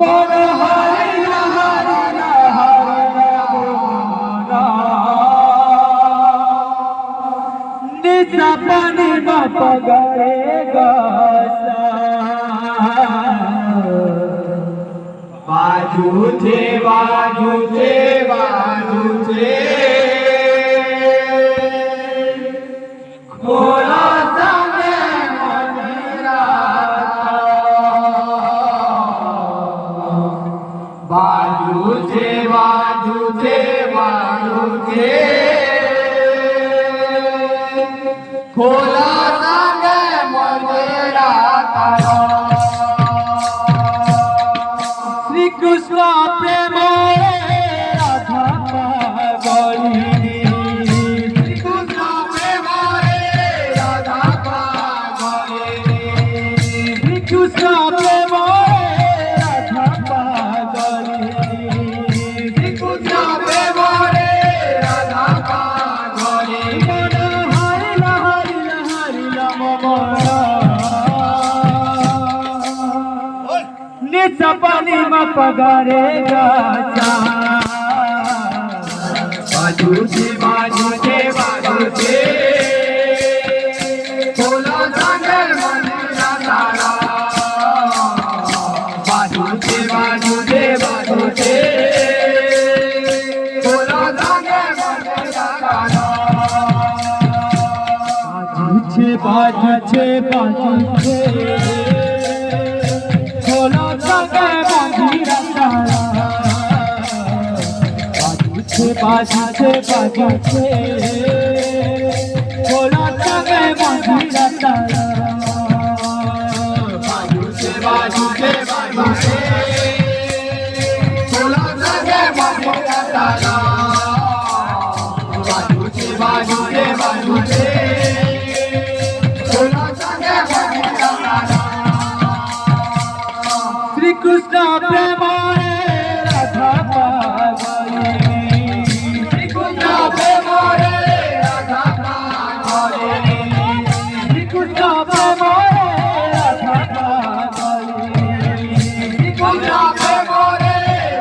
मन हरिला हरिला हरिला मोरा निसा पानी बाप गरे गसा बाजू थे बाजू थे बाजू थे खोला संगे मंदिरा बाजू थे बाजू थे बाजू थे खोला संगे मंदिरा श्री कृष्ण प्रेम राधा पागली श्री कृष्ण प्रेम राधा पागली श्री कृष्ण प्रेम राधा पागली श्री कृष्ण प्रेम राधा पागली मन हरिला हरिला हरिला मोरा निसा पानी में पगारे गाचा बाजू से बाजू से बाजू से खोला सागर मंदिरा तारा बाजू से बाजू से बाजू से खोला सागर मंदिरा तारा बाजू से बाजू से खोला संगे मंदिरा तारा बाजू से बाजू से खोला संगे मंदिरा तारा बाजू से बाजू से बाजू से खोला संगे मंदिरा तारा बाजू से बाजू से बाजू से खोला संगे मंदिरा तारा श्री कृष्ण प्रेम राधा पागली श्री कृष्ण प्रेम राधा पागली श्री कृष्ण प्रेम राधा पागली श्री कृष्ण प्रेम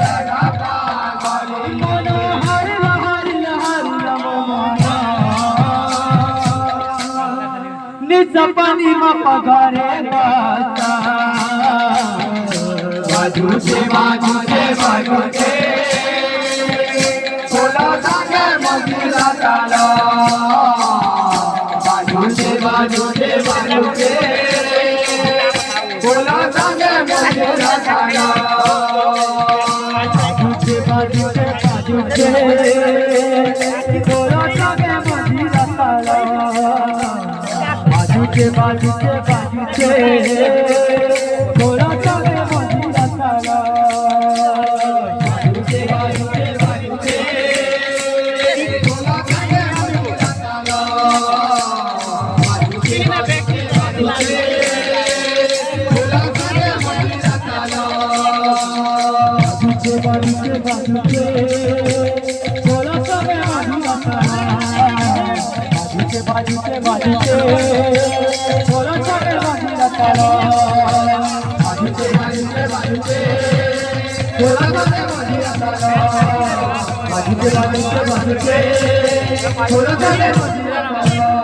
राधा पागली मन हरिला हरिला हरिला मोरा निसा पानी में पगारे गाता बाजू से बाजू से बाजू से खोला संगे मंदिरा तारा बाजू से बाजू से बाजू से खोला संगे मंदिरा तारा बाजू से बाजू से बाजू से खोला संगे मंदिरा तारा बाजू से बाजू से बाजू से खोला संगे मंदिरा तारा बाजू से बाजू से बाजू से खोला संगे मंदिरा तारा बाजू से बाजू से बाजू से खोला संगे मंदिरा तारा बाजू से बाजू से बाजू से खोला संगे मंदिरा तारा बाजू से बाजू से बाजू से खोला संगे मंदिरा तारा बाजू से बाजू से बाजू से खोला संगे मंदिरा तारा बाजू से बाजू से बाजू से खोला संगे मंदिरा तारा।